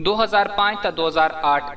2005 ta 2008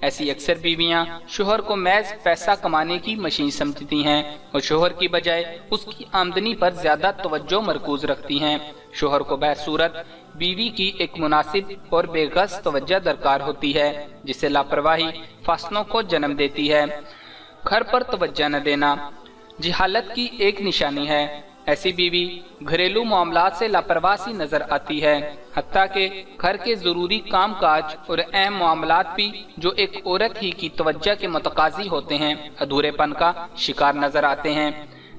ایسی اکثر بیویاں شوہر کو محض پیسہ کمانے کی مشین سمجھتی ہیں اور شوہر کی بجائے اس کی آمدنی پر زیادہ توجہ مرکوز رکھتی ہیں۔ شوہر کو بہرصورت بیوی کی ایک مناسب اور بے غرض توجہ درکار ہوتی ہے، جس سے لاپرواہی فاصلوں کو جنم دیتی ہے۔ گھر پر توجہ نہ دینا جہالت کی ایک نشانی ہے۔ ایسی بیوی گھریلو معاملات سے لاپرواہ سی نظر آتی ہے، حتیٰ کہ گھر کے ضروری کام کاج اور اہم معاملات بھی جو ایک عورت ہی کی توجہ کے متقاضی ہوتے ہیں ادھورے پن کا شکار نظر آتے ہیں۔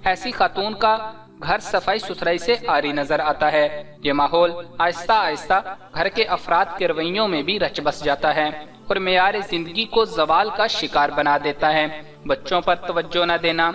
ایسی خاتون کا گھر صفائی ستھرائی سے عاری نظر آتا ہے۔ یہ ماحول آہستہ آہستہ گھر کے افراد کے رویوں میں بھی رچ بس جاتا ہے اور معیار زندگی کو زوال کا شکار بنا دیتا ہے۔ بچوں پر توجہ نہ دینا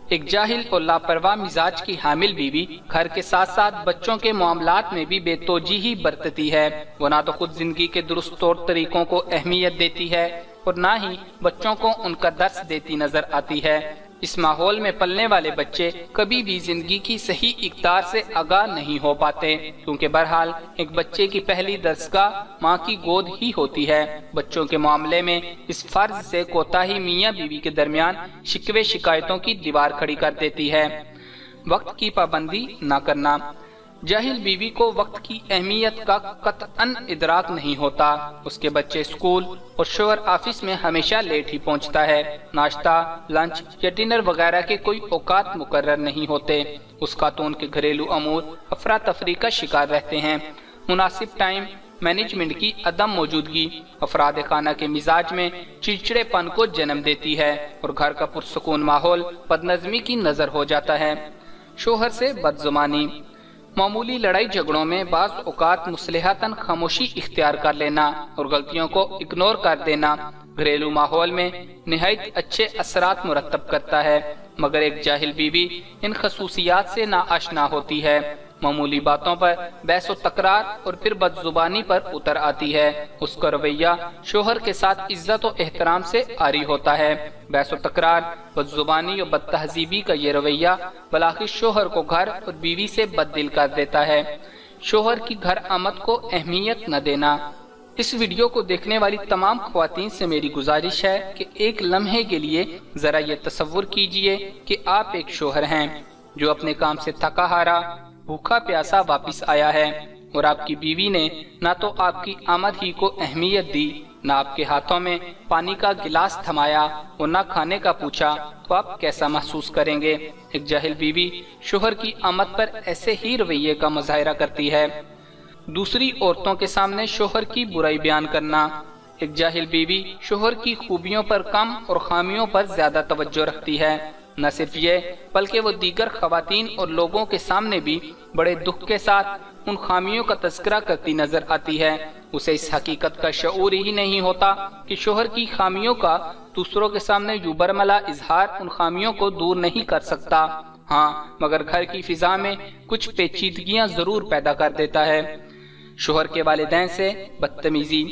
ایک جاہل اور لاپرواہ مزاج کی حامل بیوی گھر کے ساتھ ساتھ بچوں کے معاملات میں بھی بے توجہی برتتی ہے۔ وہ نہ تو خود زندگی کے درست طور طریقوں کو اہمیت دیتی ہے اور نہ ہی بچوں کو ان کا درس دیتی نظر آتی ہے۔ اس ماحول میں پلنے والے بچے کبھی بھی زندگی کی صحیح اقدار سے آگاہ نہیں ہو پاتے، کیونکہ بہرحال ایک بچے کی پہلی درسگاہ ماں کی گود ہی ہوتی ہے۔ بچوں کے معاملے میں اس فرض سے کوتاہی میاں بیوی کے درمیان شکوے شکایتوں کی دیوار کھڑی کر دیتی ہے۔ وقت کی پابندی نہ کرنا جاہل بیوی کو وقت کی اہمیت کا قطعاً ادراک نہیں ہوتا۔ اس کے بچے اسکول اور شوہر آفس میں ہمیشہ لیٹ ہی پہنچتا ہے۔ ناشتہ، لنچ یا ڈنر وغیرہ کے کوئی اوقات مقرر نہیں ہوتے۔ اس خاتون کے گھریلو امور افراتفری کا شکار رہتے ہیں۔ مناسب ٹائم مینجمنٹ کی عدم موجودگی افراد خانہ کے مزاج میں چڑچڑے پن کو جنم دیتی ہے اور گھر کا پرسکون ماحول بدنظمی کی نظر ہو جاتا ہے۔ شوہر سے بدزبانی معمولی لڑائی جھگڑوں میں بعض اوقات مصلحتاً خاموشی اختیار کر لینا اور غلطیوں کو اگنور کر دینا گھریلو ماحول میں نہایت اچھے اثرات مرتب کرتا ہے، مگر ایک جاہل بیوی ان خصوصیات سے ناآشنا ہوتی ہے۔ معمولی باتوں پر بحث و تکرار اور پھر بدزبانی پر اتر آتی ہے۔ اس کا رویہ شوہر کے ساتھ عزت و احترام سے عاری ہوتا ہے۔ بحث و تکرار، بدزبانی اور بد تہذیبی کا یہ رویہ بلاخر شوہر کو گھر اور بیوی سے بد دل کر دیتا ہے۔ شوہر کی گھر آمد کو اہمیت نہ دینا اس ویڈیو کو دیکھنے والی تمام خواتین سے میری گزارش ہے کہ ایک لمحے کے لیے ذرا یہ تصور کیجئے کہ آپ ایک شوہر ہیں جو اپنے کام سے تھکا ہارا، بھوکا پیاسا واپس آیا ہے اور آپ کی بیوی نے نہ تو آپ کی آمد ہی کو اہمیت دی، نہ آپ کے ہاتھوں میں پانی کا گلاس تھمایا اور نہ کھانے کا پوچھا، تو آپ کیسا محسوس کریں گے؟ ایک جاہل بیوی شوہر کی آمد پر ایسے ہی رویے کا مظاہرہ کرتی ہے۔ دوسری عورتوں کے سامنے شوہر کی برائی بیان کرنا ایک جاہل بیوی شوہر کی خوبیوں پر کم اور خامیوں پر زیادہ توجہ رکھتی ہے۔ نہ صرف یہ بلکہ وہ دیگر خواتین اور لوگوں کے سامنے بھی بڑے دکھ کے ساتھ ان خامیوں کا تذکرہ کرتی نظر آتی ہے۔ اسے اس حقیقت کا شعور ہی نہیں ہوتا کہ شوہر کی خامیوں کا دوسروں کے سامنے یوں برملا اظہار ان خامیوں کو دور نہیں کر سکتا، ہاں مگر گھر کی فضا میں کچھ پیچیدگیاں ضرور پیدا کر دیتا ہے۔ شوہر کے والدین سے بدتمیزی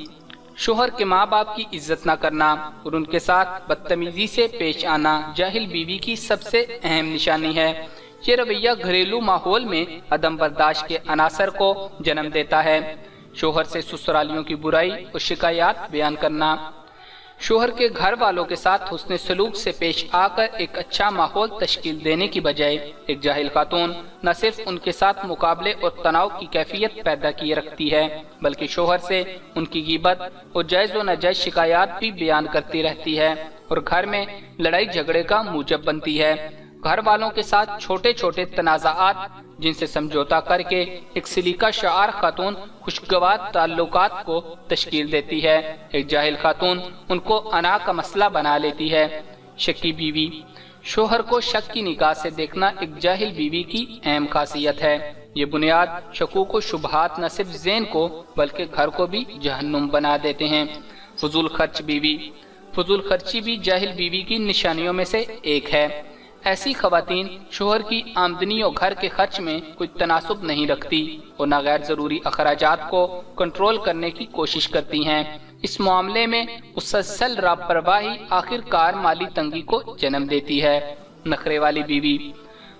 شوہر کے ماں باپ کی عزت نہ کرنا اور ان کے ساتھ بدتمیزی سے پیش آنا جاہل بیوی کی سب سے اہم نشانی ہے۔ یہ رویہ گھریلو ماحول میں عدم برداشت کے عناصر کو جنم دیتا ہے۔ شوہر سے سسرالیوں کی برائی اور شکایات بیان کرنا شوہر کے گھر والوں کے ساتھ حسن سلوک سے پیش آ کر ایک اچھا ماحول تشکیل دینے کی بجائے ایک جاہل خاتون نہ صرف ان کے ساتھ مقابلے اور تناؤ کی کیفیت پیدا کیے رکھتی ہے بلکہ شوہر سے ان کی غیبت اور جائز و ناجائز شکایات بھی بیان کرتی رہتی ہے اور گھر میں لڑائی جھگڑے کا موجب بنتی ہے۔ گھر والوں کے ساتھ چھوٹے چھوٹے تنازعات جن سے سمجھوتا کر کے ایک سلیقہ شعار خاتون خوشگوار تعلقات کو تشکیل دیتی ہے۔ ایک جاہل خاتون ان کو انا کا مسئلہ بنا لیتی ہے۔ شکی بیوی شوہر کو شک کی نگاہ سے دیکھنا ایک جاہل بیوی کی اہم خاصیت ہے۔ یہ بنیاد شکوک و شبہات نہ صرف ذہن کو بلکہ گھر کو بھی جہنم بنا دیتے ہیں۔ فضول خرچ بیوی فضول خرچی بھی جاہل بیوی کی نشانیوں میں سے ایک ہے۔ ایسی خواتین شوہر کی آمدنی اور گھر کے خرچ میں کوئی تناسب نہیں رکھتی اور نہ غیر ضروری اخراجات کو کنٹرول کرنے کی کوشش کرتی ہیں۔ اس معاملے میں مسلسل لاپرواہی آخر کار مالی تنگی کو جنم دیتی ہے۔ نخرے والی بیوی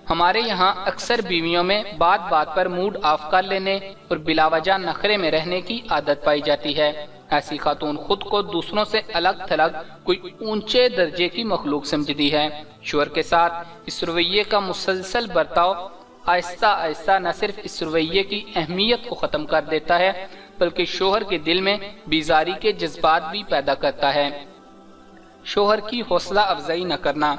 ہمارے یہاں اکثر بیویوں میں بات بات پر موڈ آف کر لینے اور بلا وجہ نخرے میں رہنے کی عادت پائی جاتی ہے۔ ایسی خاتون خود کو دوسروں سے الگ تھلگ کوئی اونچے درجے کی مخلوق سمجھتی ہے۔ شوہر کے ساتھ اس رویے کا مسلسل برتاؤ آہستہ آہستہ نہ صرف اس رویے کی اہمیت کو ختم کر دیتا ہے بلکہ شوہر کے دل میں بیزاری کے جذبات بھی پیدا کرتا ہے۔ شوہر کی حوصلہ افزائی نہ کرنا۔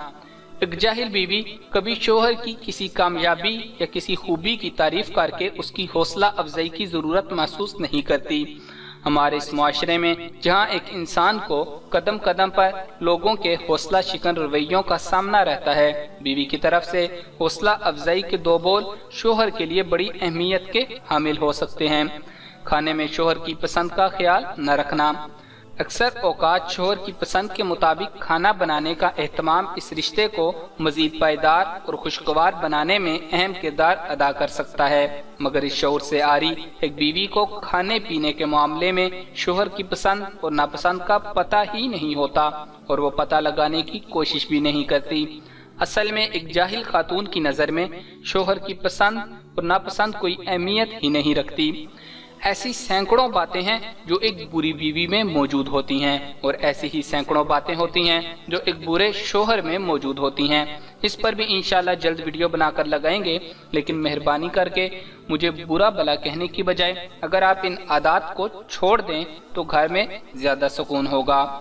ایک جاہل بیوی کبھی شوہر کی کسی کامیابی یا کسی خوبی کی تعریف کر کے اس کی حوصلہ افزائی کی ضرورت محسوس نہیں کرتی۔ ہمارے اس معاشرے میں جہاں ایک انسان کو قدم قدم پر لوگوں کے حوصلہ شکن رویوں کا سامنا رہتا ہے، بیوی کی طرف سے حوصلہ افزائی کے دو بول شوہر کے لیے بڑی اہمیت کے حامل ہو سکتے ہیں۔ کھانے میں شوہر کی پسند کا خیال نہ رکھنا۔ اکثر اوقات شوہر کی پسند کے مطابق کھانا بنانے کا اہتمام اس رشتے کو مزید پائیدار اور خوشگوار بنانے میں اہم کردار ادا کر سکتا ہے، مگر اس شعور سے عاری ایک بیوی کو کھانے پینے کے معاملے میں شوہر کی پسند اور ناپسند کا پتہ ہی نہیں ہوتا اور وہ پتہ لگانے کی کوشش بھی نہیں کرتی۔ اصل میں ایک جاہل خاتون کی نظر میں شوہر کی پسند اور ناپسند کوئی اہمیت ہی نہیں رکھتی۔ ایسی سینکڑوں باتیں ہیں جو ایک بری بیوی میں موجود ہوتی ہیں اور ایسی ہی سینکڑوں باتیں ہوتی ہیں جو ایک برے شوہر میں موجود ہوتی ہیں۔ اس پر بھی انشاءاللہ جلد ویڈیو بنا کر لگائیں گے، لیکن مہربانی کر کے مجھے برا بھلا کہنے کی بجائے اگر آپ ان عادات کو چھوڑ دیں تو گھر میں زیادہ سکون ہوگا۔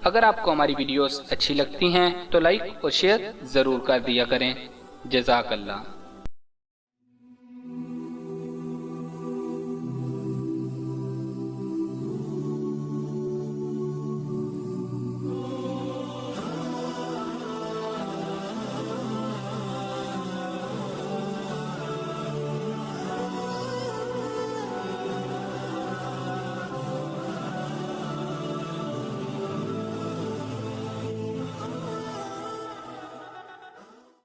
اگر آپ کو ہماری ویڈیوز اچھی لگتی ہیں تو لائک اور شیئر ضرور کر دیا کریں۔ جزاک اللہ۔